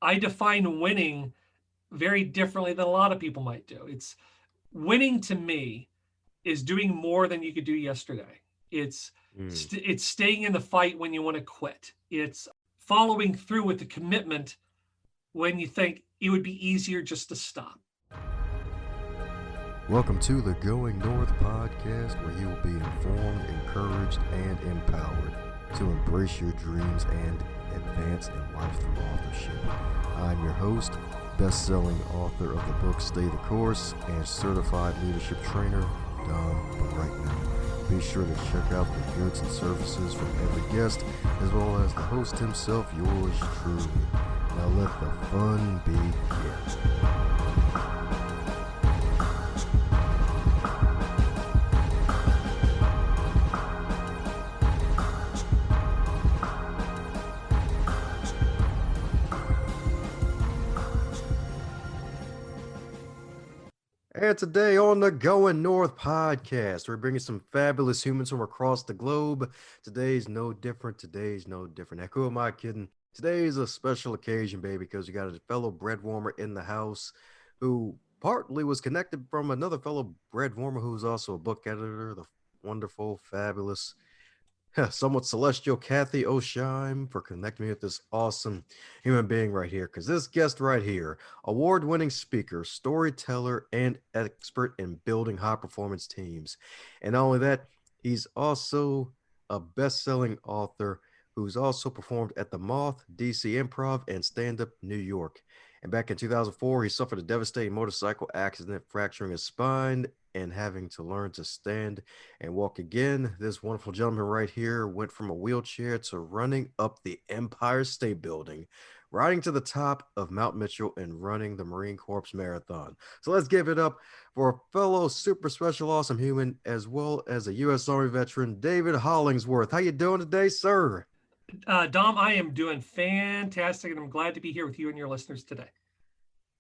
I define winning very differently than a lot of people might do. It's winning to me is doing more than you could do yesterday. It's Mm. it's staying in the fight when you want to quit. It's following through with the commitment when you think it would be easier just to stop. Welcome to the Going North podcast, where you will be informed, encouraged, and empowered to embrace your dreams and advance in life through authorship. I'm your host, best-selling author of the book Stay the Course and certified leadership trainer, Dom. But right now, be sure to check out the goods and services from every guest, as well as the host himself, yours truly. Now let the fun begin. And today on the Going North podcast, we're bringing some fabulous humans from across the globe. Today's no different. Heck, who am I kidding? Today is a special occasion, baby, because you got a fellow bread warmer in the house who partly was connected from another fellow bread warmer who's also a book editor, the wonderful, fabulous, somewhat celestial Kathy O'Sheim, for connecting me with this awesome human being right here. Because this guest right here, award-winning speaker, storyteller, and expert in building high-performance teams. And not only that, he's also a best-selling author who's also performed at the Moth, DC Improv, and Stand Up New York. And back in 2004, he suffered a devastating motorcycle accident, fracturing his spine and having to learn to stand and walk again. This wonderful gentleman right here went from a wheelchair to running up the Empire State Building, riding to the top of Mount Mitchell, and running the Marine Corps Marathon. So let's give it up for a fellow super special awesome human, as well as a U.S. Army veteran, David Hollingsworth. How you doing today, sir? Dom, I am doing fantastic, and I'm glad to be here with you and your listeners today.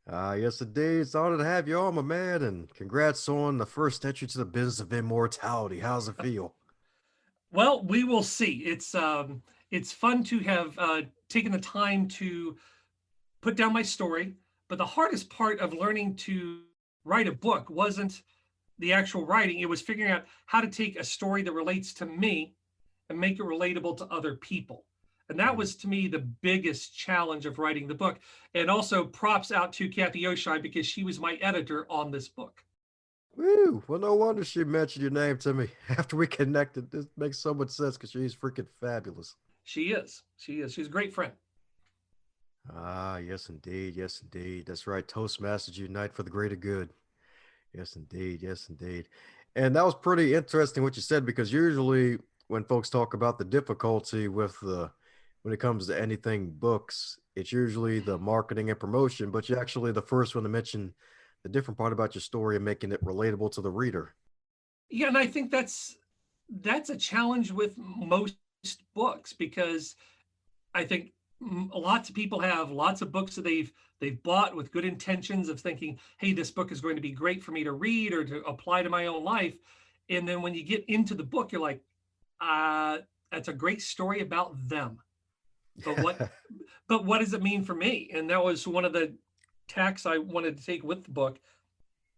Yes, indeed. It's an honor to have you on, my man, and congrats on the first entry to the business of immortality. How's it feel? Well, we will see. It's fun to have taken the time to put down my story, but the hardest part of learning to write a book wasn't the actual writing. It was figuring out how to take a story that relates to me and make it relatable to other people. And that Mm. was to me the biggest challenge of writing the book. And also props out to Kathy O'Shine because she was my editor on this book. Woo! Well, no wonder she mentioned your name to me after we connected. This makes so much sense because she's freaking fabulous. She is. She is. She's a great friend. Yes, indeed. Yes, indeed. That's right. Toastmasters unite for the greater good. Yes, indeed. Yes, indeed. And that was pretty interesting what you said, because usually when folks talk about the difficulty with when it comes to anything books, it's usually the marketing and promotion, but you're actually the first one to mention the different part about your story and making it relatable to the reader. Yeah, and I think that's a challenge with most books because I think lots of people have lots of books that they've bought with good intentions of thinking, hey, this book is going to be great for me to read or to apply to my own life. And then when you get into the book, you're like, uh, that's a great story about them. But what does it mean for me? And that was one of the tacks I wanted to take with the book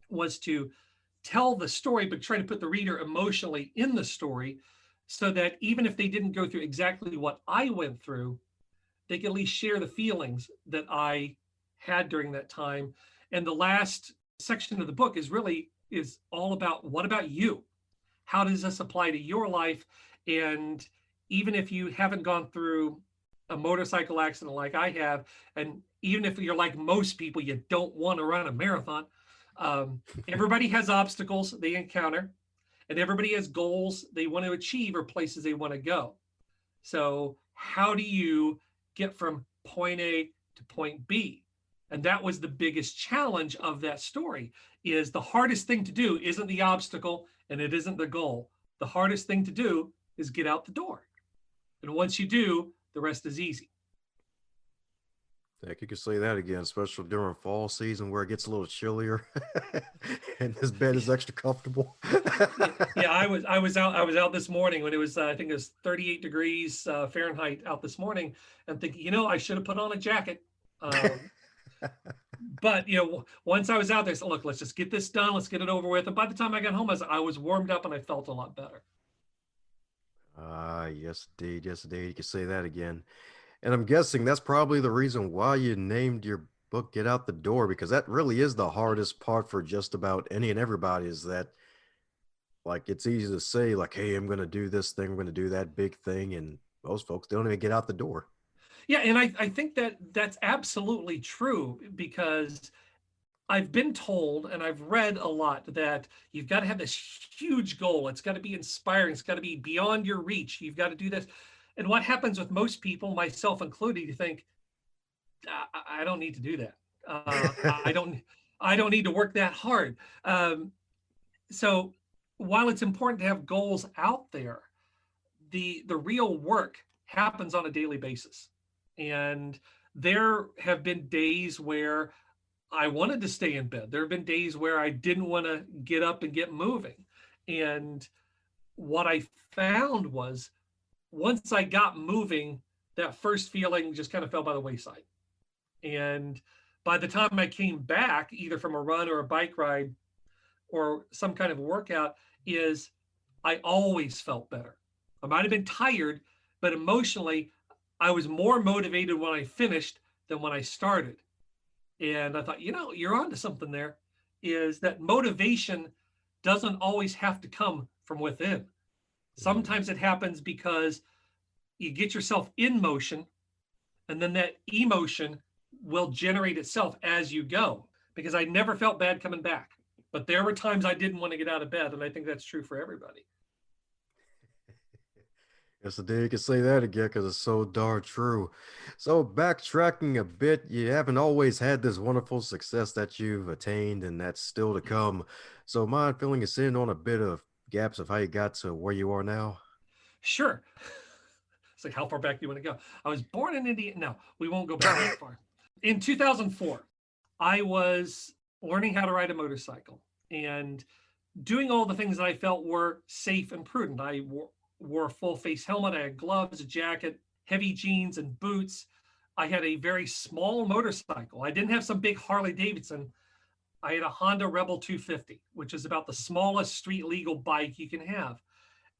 was to tell the story, but try to put the reader emotionally in the story so that even if they didn't go through exactly what I went through, they can at least share the feelings that I had during that time. And the last section of the book is all about what about you? How does this apply to your life? And even if you haven't gone through a motorcycle accident like I have, and even if you're like most people, you don't want to run a marathon. Everybody has obstacles they encounter, and everybody has goals they want to achieve or places they want to go. So, how do you get from point A to point B? And that was the biggest challenge of that story is the hardest thing to do isn't the obstacle and it isn't the goal. The hardest thing to do is get out the door. And once you do, the rest is easy. Heck, you can say that again, especially during fall season where it gets a little chillier and this bed is extra comfortable. Yeah, I was out this morning when it was I think it was 38 degrees Fahrenheit out this morning and thinking, I should have put on a jacket. Um, but once I was out there, I said, look, let's just get this done. Let's get it over with. And by the time I got home, I was warmed up and I felt a lot better. Ah, yes, indeed. Yes, indeed. You can say that again. And I'm guessing that's probably the reason why you named your book Get Out the Door, because that really is the hardest part for just about any and everybody is that, like, it's easy to say, like, hey, I'm going to do this thing, I'm going to do that big thing. And most folks don't even get out the door. Yeah, and I think that that's absolutely true because I've been told and I've read a lot that you've got to have this huge goal. It's got to be inspiring. It's got to be beyond your reach. You've got to do this. And what happens with most people, myself included, you think, I don't need to do that. I don't. I don't need to work that hard. So while it's important to have goals out there, the real work happens on a daily basis. And there have been days where I wanted to stay in bed. There have been days where I didn't want to get up and get moving. And what I found was once I got moving, that first feeling just kind of fell by the wayside. And by the time I came back, either from a run or a bike ride or some kind of workout, is I always felt better. I might have been tired, but emotionally, I was more motivated when I finished than when I started. And I thought, you're onto something there, is that motivation doesn't always have to come from within. Mm. Sometimes it happens because you get yourself in motion, and then that emotion will generate itself as you go. Because I never felt bad coming back, but there were times I didn't want to get out of bed. And I think that's true for everybody. Yes, indeed. You can say that again because it's so darn true. So, backtracking a bit, you haven't always had this wonderful success that you've attained and that's still to come. So, mind filling us in on a bit of gaps of how you got to where you are now? Sure. It's like, how far back do you want to go? I was born in Indiana. No, we won't go back that far. In 2004, I was learning how to ride a motorcycle and doing all the things that I felt were safe and prudent. I wore a full face helmet, I had gloves, a jacket, heavy jeans, and boots. I had a very small motorcycle. I didn't have some big Harley Davidson. I had a Honda Rebel 250, which is about the smallest street legal bike you can have.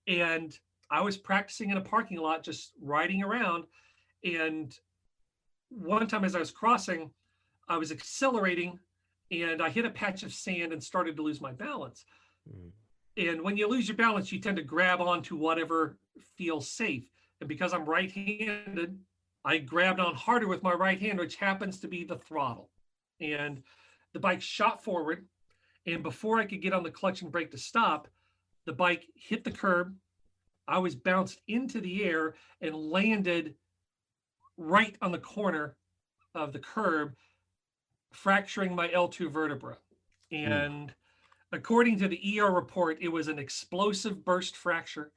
And I was practicing in a parking lot, just riding around. And one time as I was crossing, I was accelerating and I hit a patch of sand and started to lose my balance. Mm. And when you lose your balance, you tend to grab onto whatever feels safe. And because I'm right handed, I grabbed on harder with my right hand, which happens to be the throttle. And the bike shot forward. And before I could get on the clutch and brake to stop, the bike hit the curb. I was bounced into the air and landed right on the corner of the curb, fracturing my L2 vertebra. Ooh. And according to the ER report, it was an explosive burst fracture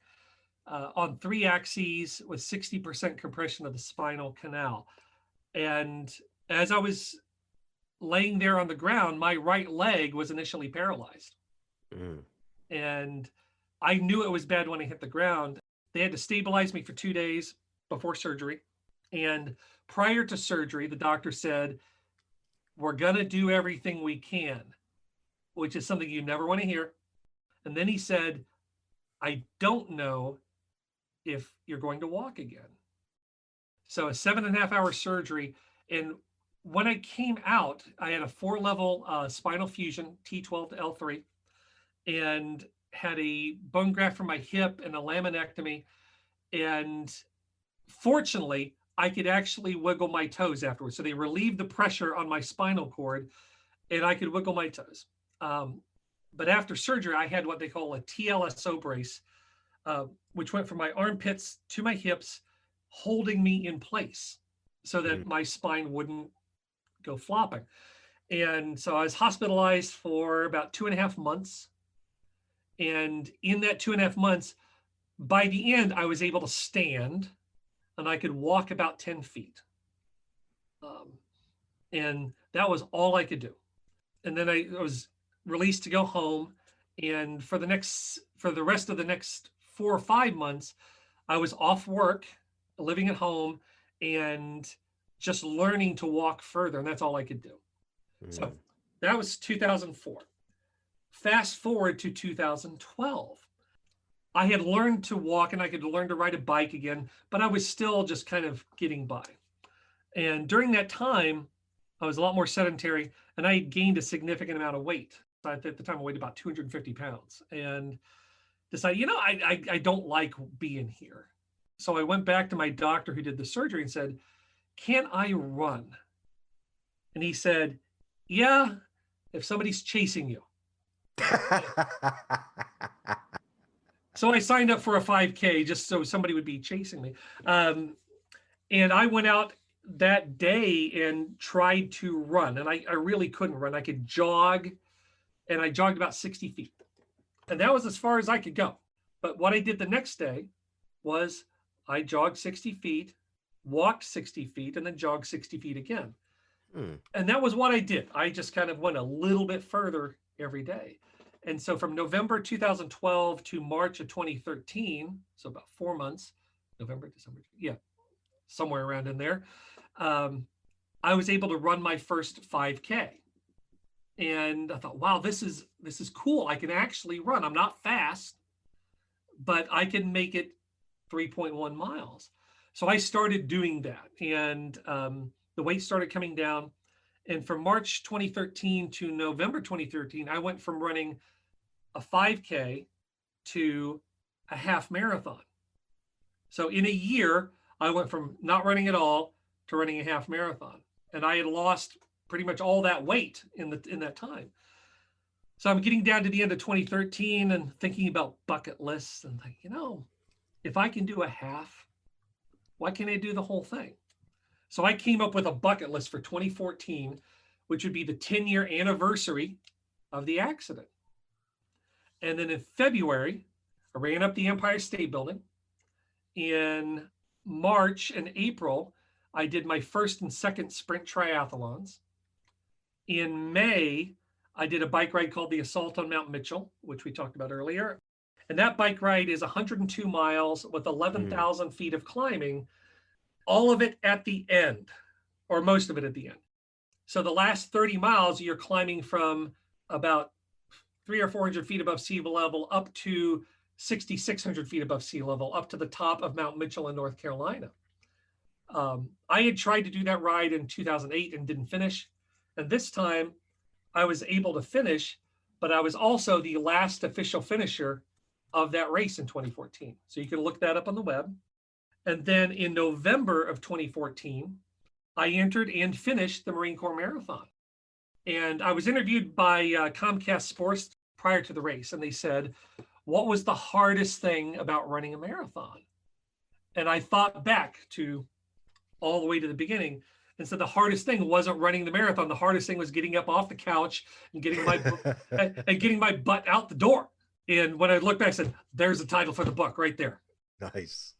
on 3 axes with 60% compression of the spinal canal. And as I was laying there on the ground, my right leg was initially paralyzed. Mm. And I knew it was bad when I hit the ground. They had to stabilize me for 2 days before surgery. And prior to surgery, the doctor said, we're going to do everything we can, which is something you never want to hear. And then he said, I don't know if you're going to walk again. So a 7.5 hour surgery. And when I came out, I had a 4-level spinal fusion, T12 to L3, and had a bone graft from my hip and a laminectomy. And fortunately, I could actually wiggle my toes afterwards. So they relieved the pressure on my spinal cord and I could wiggle my toes. But after surgery, I had what they call a TLSO brace, which went from my armpits to my hips, holding me in place so Mm. that my spine wouldn't go flopping. And so I was hospitalized for about 2.5 months. And in that 2.5 months, by the end, I was able to stand and I could walk about 10 feet. And that was all I could do. And then I was released to go home. And for the rest of the next 4 or 5 months, I was off work, living at home, and just learning to walk further. And that's all I could do. So Mm. that was 2004. Fast forward to 2012. I had learned to walk and I could learn to ride a bike again, but I was still just kind of getting by. And during that time, I was a lot more sedentary and I had gained a significant amount of weight. At the time, I weighed about 250 pounds and decided, I don't like being here. So I went back to my doctor who did the surgery and said, can I run? And he said, yeah, if somebody's chasing you. So I signed up for a 5K just so somebody would be chasing me. And I went out that day and tried to run. And I really couldn't run. I could jog, and I jogged about 60 feet. And that was as far as I could go. But what I did the next day was I jogged 60 feet, walked 60 feet, and then jogged 60 feet again. And that was what I did. I just kind of went a little bit further every day. And so from November 2012 to March of 2013, so about 4 months, November, December, yeah, somewhere around in there, I was able to run my first 5K. And I thought, wow, this is cool. I can actually run. I'm not fast, but I can make it 3.1 miles. So I started doing that, and the weight started coming down. And from March 2013 to November 2013, I went from running a 5K to a half marathon. So in a year, I went from not running at all to running a half marathon. And I had lost pretty much all that weight in that time. So I'm getting down to the end of 2013 and thinking about bucket lists and like, if I can do a half, why can't I do the whole thing? So I came up with a bucket list for 2014, which would be the 10-year anniversary of the accident. And then in February, I ran up the Empire State Building. In March and April, I did my first and second sprint triathlons. In May, I did a bike ride called the Assault on Mount Mitchell, which we talked about earlier. And that bike ride is 102 miles with 11,000 feet of climbing, all of it at the end, or most of it at the end. So the last 30 miles, you're climbing from about 300 or 400 feet above sea level up to 6,600 feet above sea level, up to the top of Mount Mitchell in North Carolina. I had tried to do that ride in 2008 and didn't finish. And this time I was able to finish, but I was also the last official finisher of that race in 2014. So you can look that up on the web. And then in November of 2014, I entered and finished the Marine Corps Marathon. And I was interviewed by Comcast Sports prior to the race. And they said, what was the hardest thing about running a marathon? And I thought back to all the way to the beginning and said the hardest thing wasn't running the marathon. The hardest thing was getting up off the couch and getting my butt out the door. And when I looked back, I said, there's the title for the book right there. Nice.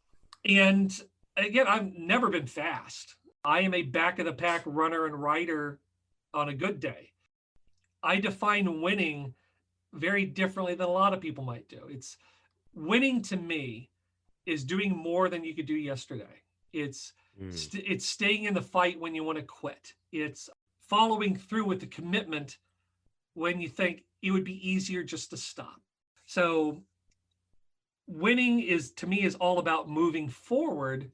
And again, I've never been fast. I am a back of the pack runner and rider on a good day. I define winning very differently than a lot of people might do. It's winning to me is doing more than you could do yesterday. It's staying in the fight when you want to quit. It's following through with the commitment when you think it would be easier just to stop. So winning is, to me, is all about moving forward,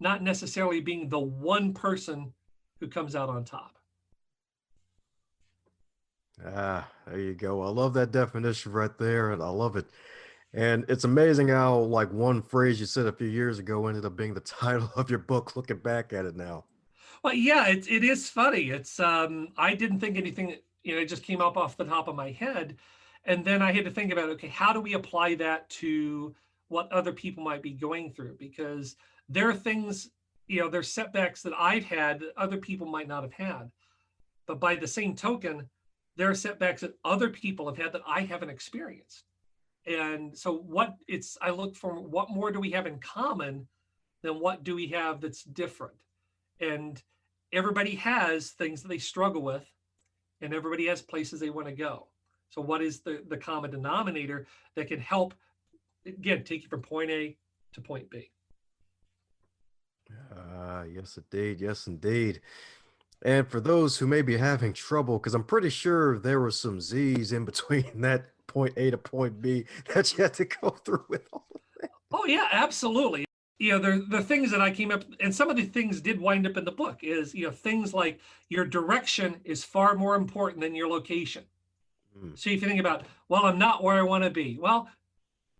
not necessarily being the one person who comes out on top. There you go. I love that definition right there, and I love it. And it's amazing how like one phrase you said a few years ago ended up being the title of your book, looking back at it now. Well, yeah, it is funny. It's I didn't think anything, it just came up off the top of my head. And then I had to think about, okay, how do we apply that to what other people might be going through? Because there are things, there's setbacks that I've had that other people might not have had. But by the same token, there are setbacks that other people have had that I haven't experienced. And so I look for what more do we have in common than what do we have that's different? And everybody has things that they struggle with, and everybody has places they want to go. So what is the common denominator that can help, again, take you from point A to point B? Yes, indeed. Yes, indeed. And for those who may be having trouble, because I'm pretty sure there were some Z's in between that point A to point B that you had to go through with all of that. Oh yeah, absolutely. The things that I came up, and some of the things did wind up in the book is, things like your direction is far more important than your location. Mm. So if you think about, well, I'm not where I want to be. Well,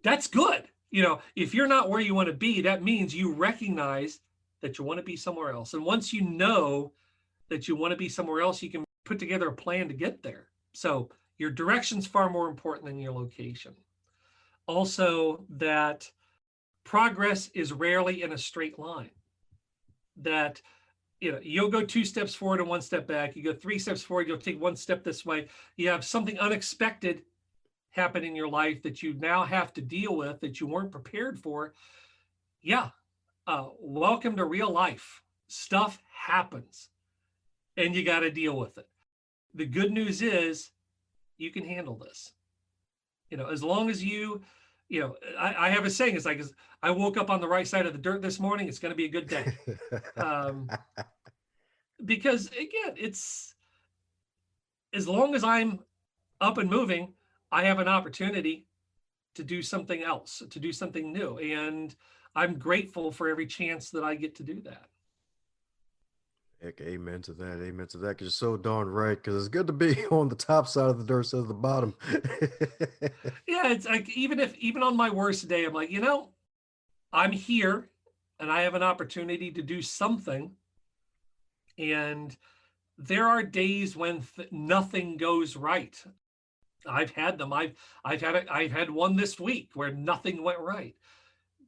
that's good. If you're not where you want to be, that means you recognize that you want to be somewhere else. And once you know that you want to be somewhere else, you can put together a plan to get there. So your direction's far more important than your location. Also, that progress is rarely in a straight line. That you'll go 2 steps forward and 1 step back. You go 3 steps forward, you'll take 1 step this way. You have something unexpected happen in your life that you now have to deal with that you weren't prepared for. Yeah, welcome to real life. Stuff happens and you got to deal with it. The good news is you can handle this. As long as I have a saying, it's like, I woke up on the right side of the dirt this morning, it's going to be a good day. Because again, it's as long as I'm up and moving, I have an opportunity to do something else, to do something new. And I'm grateful for every chance that I get to do that. Heck, amen to that. Amen to that. Because you're so darn right. Because it's good to be on the top side of the dirt instead of the bottom. Yeah, it's like even on my worst day, I'm like, I'm here and I have an opportunity to do something. And there are days when nothing goes right. I've had them. I've had one this week where nothing went right.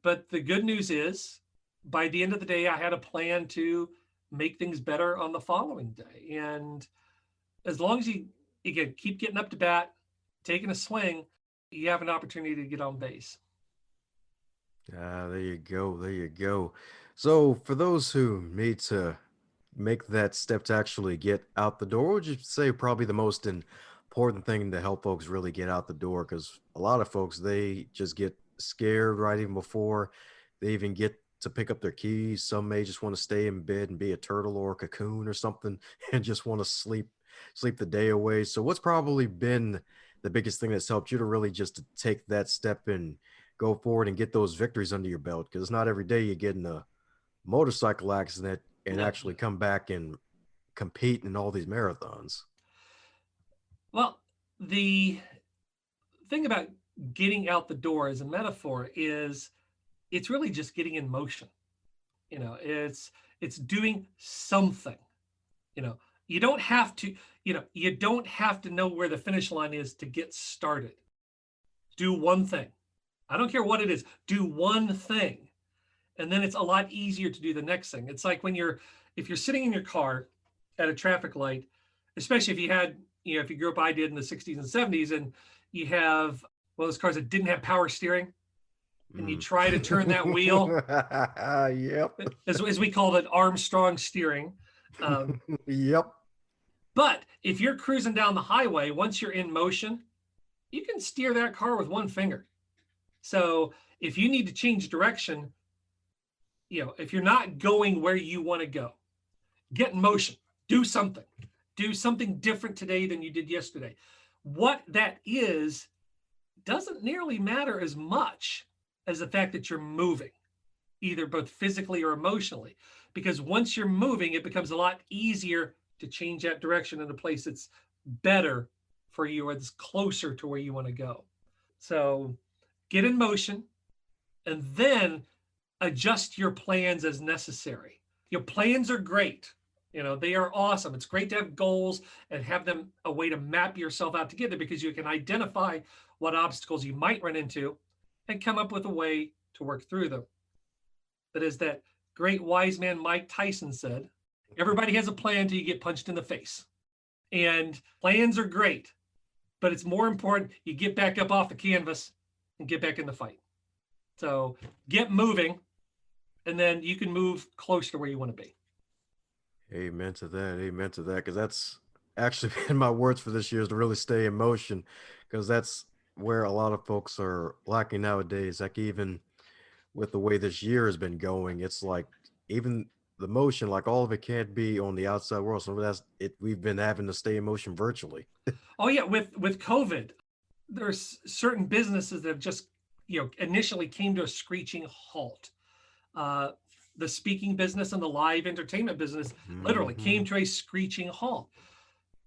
But the good news is, by the end of the day, I had a plan to make things better on the following day. And as long as you again keep getting up to bat, taking a swing, you have an opportunity to get on base. There you go. There you go. So, for those who need to make that step to actually get out the door, what would you say probably the most important thing to help folks really get out the door? Because a lot of folks, they just get scared right even before they even get to pick up their keys. Some may just want to stay in bed and be a turtle or a cocoon or something and just want to sleep the day away. So, what's probably been the biggest thing that's helped you to really just to take that step and go forward and get those victories under your belt? Because it's not every day you get in a motorcycle accident and No. actually come back and compete in all these marathons. Well, the thing about getting out the door as a metaphor is it's really just getting in motion. It's doing something. You know, you don't have to, you don't have to know where the finish line is to get started. Do one thing. I don't care what it is. Do one thing. And then it's a lot easier to do the next thing. It's like if you're sitting in your car at a traffic light, especially if you had, if you grew up, I did in the 60s and 70s, and you have one of those cars that didn't have power steering, and you try to turn that wheel, Yep. as we called it, Armstrong steering. Yep. But if you're cruising down the highway, once you're in motion, you can steer that car with one finger. So if you need to change direction, if you're not going where you want to go, get in motion, do something different today than you did yesterday. What that is doesn't nearly matter as much as the fact that you're moving, either both physically or emotionally, because once you're moving, it becomes a lot easier to change that direction in a place that's better for you or that's closer to where you want to go. So get in motion and then adjust your plans as necessary. Your plans are great. They are awesome. It's great to have goals and have them a way to map yourself out together, because you can identify what obstacles you might run into and come up with a way to work through them. But as that great wise man Mike Tyson said, everybody has a plan until you get punched in the face. And plans are great, but it's more important you get back up off the canvas and get back in the fight. So get moving, and then you can move closer to where you want to be. Amen to that. Amen to that. Because that's actually been my words for this year, is to really stay in motion. Because that's where a lot of folks are lacking nowadays. Like, even with the way this year has been going, it's like even the motion, like all of it can't be on the outside world. So that's it. We've been having to stay in motion virtually. Oh yeah, with COVID, there's certain businesses that have just, initially came to a screeching halt. Uh, the speaking business and the live entertainment business literally came Hmm. to a screeching halt.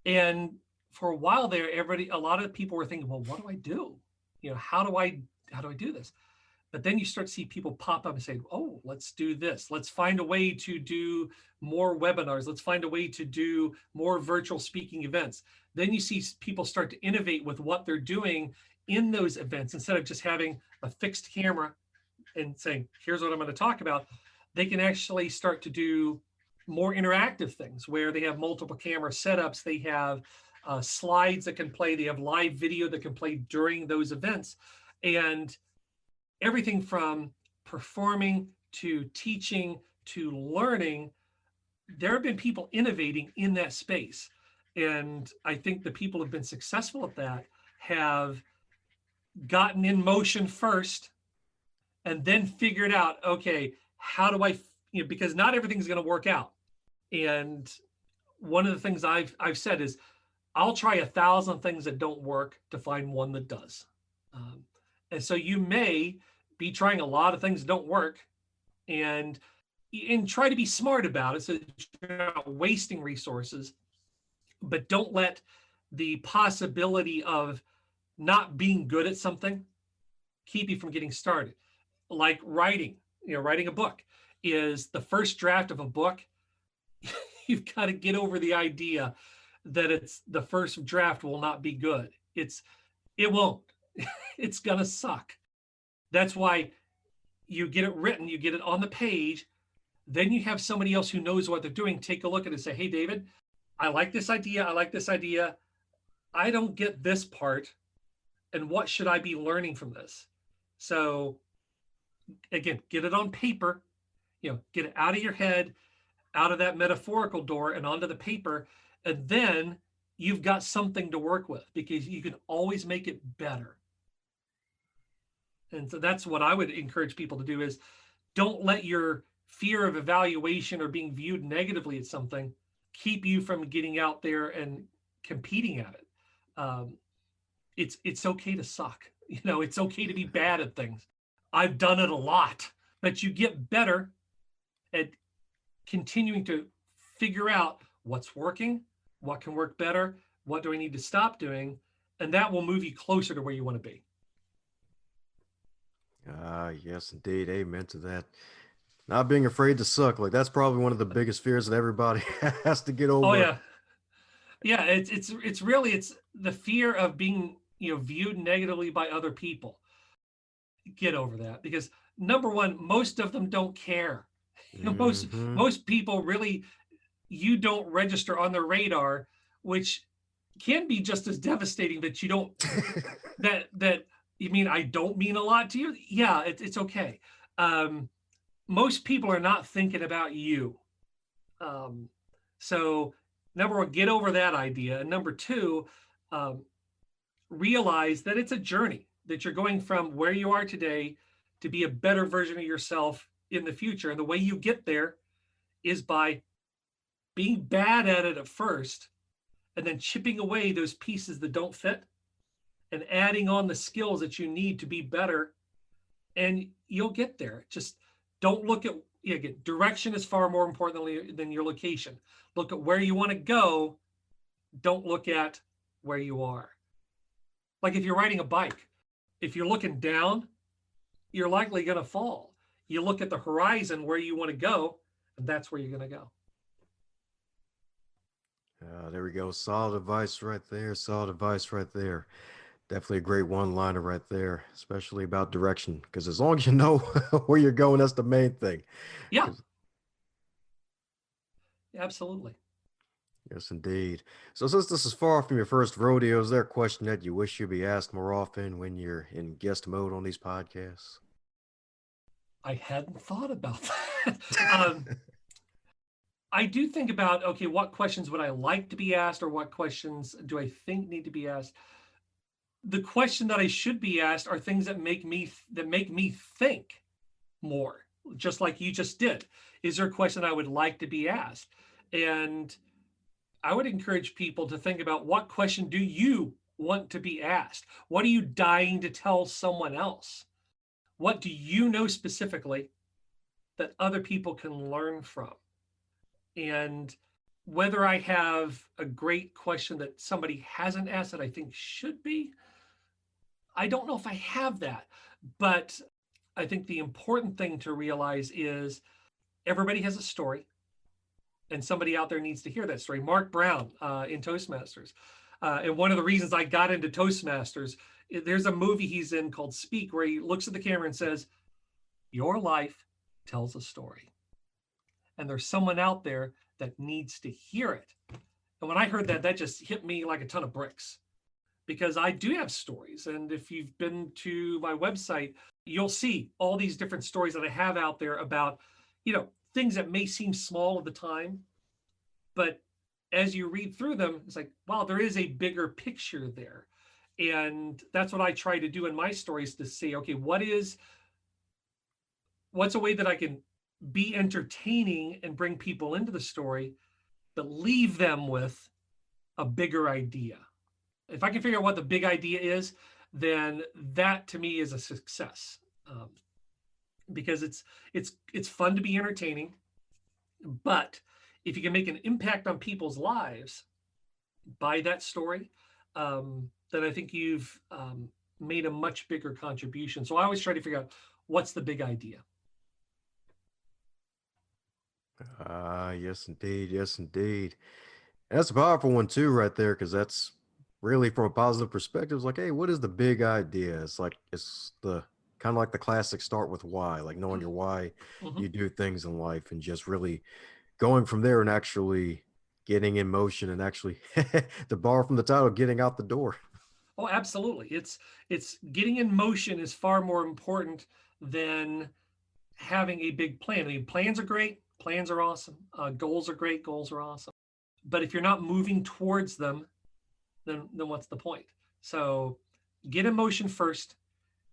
And for a while there, a lot of people were thinking, well, what do I do? How do I do this? But then you start to see people pop up and say, oh, let's do this. Let's find a way to do more webinars. Let's find a way to do more virtual speaking events. Then you see people start to innovate with what they're doing in those events. Instead of just having a fixed camera and saying, here's what I'm going to talk about, they can actually start to do more interactive things where they have multiple camera setups. They have slides that can play. They have live video that can play during those events. And everything from performing to teaching to learning, there have been people innovating in that space. And I think the people who have been successful at that have gotten in motion first and then figured out, okay, how do I, because not everything's going to work out. And one of the things I've said is I'll try 1,000 things that don't work to find one that does. And so you may be trying a lot of things that don't work, and try to be smart about it so that you're not wasting resources, but don't let the possibility of not being good at something keep you from getting started. Like writing, writing a book is the first draft of a book. You've got to get over the idea that it's the first draft will not be good. It won't. It's gonna suck. That's why you get it written, you get it on the page, then you have somebody else who knows what they're doing take a look at it and say, hey, David, I like this idea. I like this idea. I don't get this part. And what should I be learning from this? So again, get it on paper, get it out of your head, out of that metaphorical door and onto the paper. And then you've got something to work with because you can always make it better. And so that's what I would encourage people to do is don't let your fear of evaluation or being viewed negatively at something keep you from getting out there and competing at it. It's okay to suck. It's okay to be bad at things. I've done it a lot, but you get better at continuing to figure out what's working, what can work better, what do I need to stop doing, and that will move you closer to where you want to be. Ah, yes, indeed. Amen to that. Not being afraid to suck, like that's probably one of the biggest fears that everybody has to get Oh over. yeah. Yeah, it's really it's the fear of being, viewed negatively by other people. Get over that because number one, most of them don't care. Most Hmm. most people really, you don't register on their radar, which can be just as devastating that you don't that you mean I don't mean a lot to you. Yeah, it's okay. Most people are not thinking about you. Um, so number one, get over that idea. And number two, um, realize that it's a journey, that you're going from where you are today to be a better version of yourself in the future. And the way you get there is by being bad at it at first and then chipping away those pieces that don't fit and adding on the skills that you need to be better. And you'll get there. Just don't look at, again, direction is far more important than your location. Look at where you want to go. Don't look at where you are. Like if you're riding a bike, if you're looking down, you're likely going to fall. You look at the horizon where you want to go, and that's where you're going to go. There we go. Solid advice right there. Solid advice right there. Definitely a great one-liner right there, especially about direction. Because as long as you know where you're going, that's the main thing. Yeah, 'Cause- absolutely. yes, indeed. So since this is far from your first rodeo, is there a question that you wish you'd be asked more often when you're in guest mode on these podcasts? I hadn't thought about that. I do think about, okay, what questions would I like to be asked or what questions do I think need to be asked? The question that I should be asked are things that make me think more. just like you just did. Is there a question I would like to be asked? And I would encourage people to think about, what question do you want to be asked? What are you dying to tell someone else? What do you know specifically that other people can learn from? And whether I have a great question that somebody hasn't asked that I think should be, I don't know if I have that. But I think the important thing to realize is everybody has a story, and somebody out there needs to hear that story. Mark Brown in Toastmasters. And one of the reasons I got into Toastmasters, there's a movie he's in called Speak, where he looks at the camera and says, your life tells a story. And there's someone out there that needs to hear it. And when I heard that, that just hit me like a ton of bricks, because I do have stories. And if you've been to my website, you'll see all these different stories that I have out there about, things that may seem small at the time, but as you read through them, it's like, wow, there is a bigger picture there. And that's what I try to do in my stories, to say, okay, what's a way that I can be entertaining and bring people into the story, but leave them with a bigger idea. If I can figure out what the big idea is, then that to me is a success. Because it's fun to be entertaining, but if you can make an impact on people's lives by that story, then I think you've made a much bigger contribution. So I always try to figure out, what's the big idea. Yes, indeed. Yes, indeed. And that's a powerful one too, right there, because that's really from a positive perspective. It's like, hey, what is the big idea? It's like, it's the kind of like the classic start with why, like knowing your why Mhm. you do things in life, and just really going from there and actually getting in motion, and actually to borrow from the title, getting out the door. Oh, absolutely. It's getting in motion is far more important than having a big plan. I mean, plans are great. Plans are awesome. Goals are great. Goals are awesome. But if you're not moving towards them, then what's the point? So get in motion first,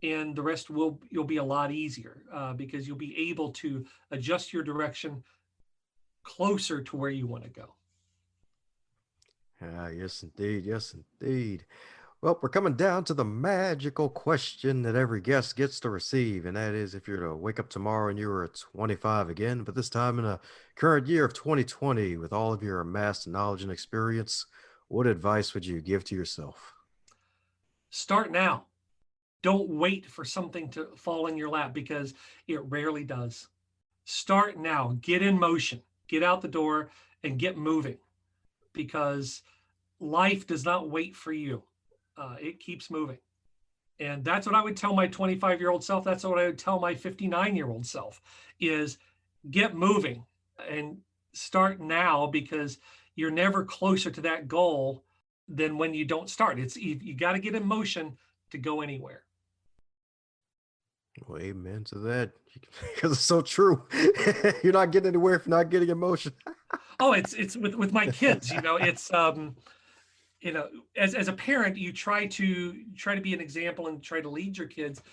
and the rest you'll be a lot easier, because you'll be able to adjust your direction closer to where you want to go. Yes, indeed. Yes, indeed. Well, we're coming down to the magical question that every guest gets to receive, and that is, if you're to wake up tomorrow and you were 25 again, but this time in a current year of 2020, with all of your amassed knowledge and experience, what advice would you give to yourself? Start now. Don't wait for something to fall in your lap, because it rarely does. Start now. Get in motion. Get out the door and get moving, because life does not wait for you. It keeps moving. And that's what I would tell my 25-year-old self. That's what I would tell my 59-year-old self, is get moving and start now, because you're never closer to that goal than when you don't start. You got to get in motion to go anywhere. Well, amen to that, because it's so true. You're not getting anywhere if you're not getting emotion. Oh, it's with my kids, it's as a parent, you try to be an example and try to lead your kids.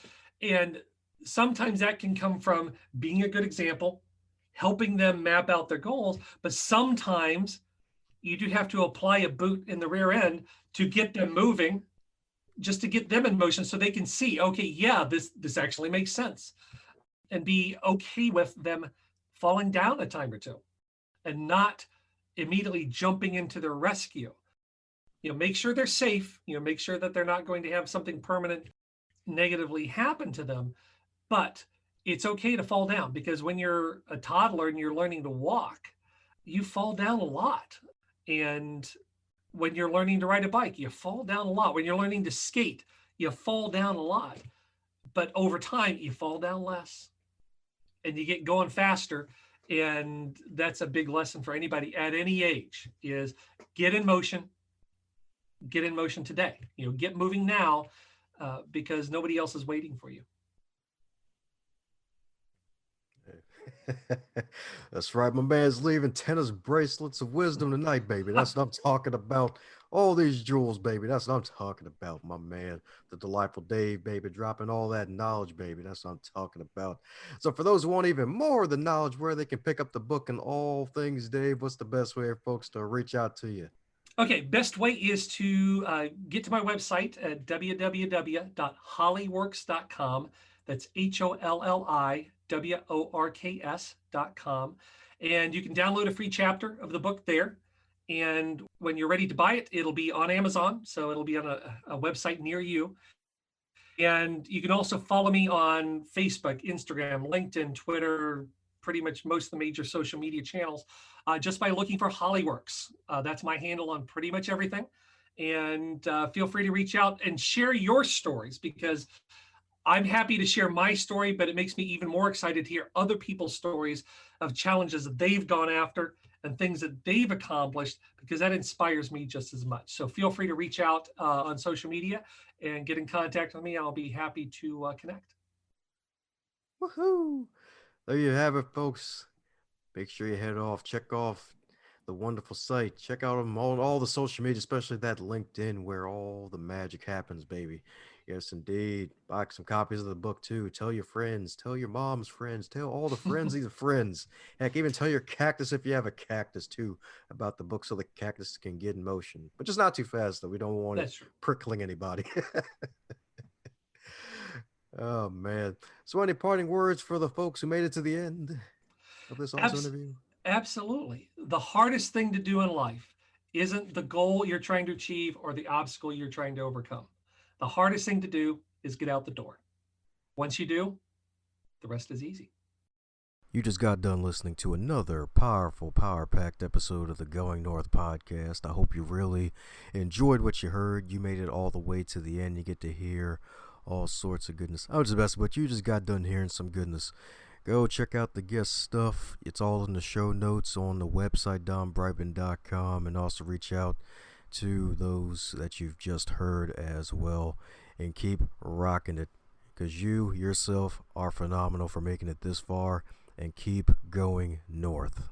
And sometimes that can come from being a good example, helping them map out their goals. But sometimes you do have to apply a boot in the rear end to get them moving, just to get them in motion, so they can see, okay, yeah, this actually makes sense, and be okay with them falling down a time or two, and not immediately jumping into their rescue. Make sure they're safe, make sure that they're not going to have something permanent negatively happen to them. But it's okay to fall down, because when you're a toddler and you're learning to walk, you fall down a lot. And when you're learning to ride a bike, you fall down a lot. When you're learning to skate, you fall down a lot. But over time, you fall down less and you get going faster. And that's a big lesson for anybody at any age, is get in motion, today. Get moving now, because nobody else is waiting for you. That's right. My man's leaving tennis bracelets of wisdom tonight, baby. That's what I'm talking about. All these jewels, baby. That's what I'm talking about, my man. The delightful Dave, baby, dropping all that knowledge, baby. That's what I'm talking about. So, for those who want even more of the knowledge, where they can pick up the book and all things, Dave, what's the best way for folks to reach out to you? Okay, best way is to get to my website at www.hollyworks.com. That's HOLLIWORKS.com. And you can download a free chapter of the book there. And when you're ready to buy it, it'll be on Amazon. So it'll be on a website near you. And you can also follow me on Facebook, Instagram, LinkedIn, Twitter, pretty much most of the major social media channels, just by looking for Hollyworks. That's my handle on pretty much everything. And feel free to reach out and share your stories, because I'm happy to share my story, but it makes me even more excited to hear other people's stories of challenges that they've gone after and things that they've accomplished, because that inspires me just as much. So feel free to reach out on social media and get in contact with me. I'll be happy to connect. Woohoo! There you have it, folks. Make sure you head off, check off the wonderful site. Check out them all the social media, especially that LinkedIn where all the magic happens, baby. Yes, indeed. Buy some copies of the book too. Tell your friends, tell your mom's friends, tell all the friends of friends. Heck, even tell your cactus if you have a cactus too about the book so the cactus can get in motion. But just not too fast though. We don't want it That's true. prickling anybody. Oh man. So any parting words for the folks who made it to the end of this awesome Abs- interview? Absolutely. The hardest thing to do in life isn't the goal you're trying to achieve or the obstacle you're trying to overcome. The hardest thing to do is get out the door. Once you do, the rest is easy. You just got done listening to another powerful, power packed episode of the Going North podcast. I hope you really enjoyed what you heard. You made it all the way to the end. You get to hear all sorts of goodness. I was the best, but you just got done hearing some goodness. Go check out the guest stuff. It's all in the show notes on the website, donbrightman.com, and also reach out to those that you've just heard as well. And keep rocking it, because you yourself are phenomenal for making it this far, and keep going north.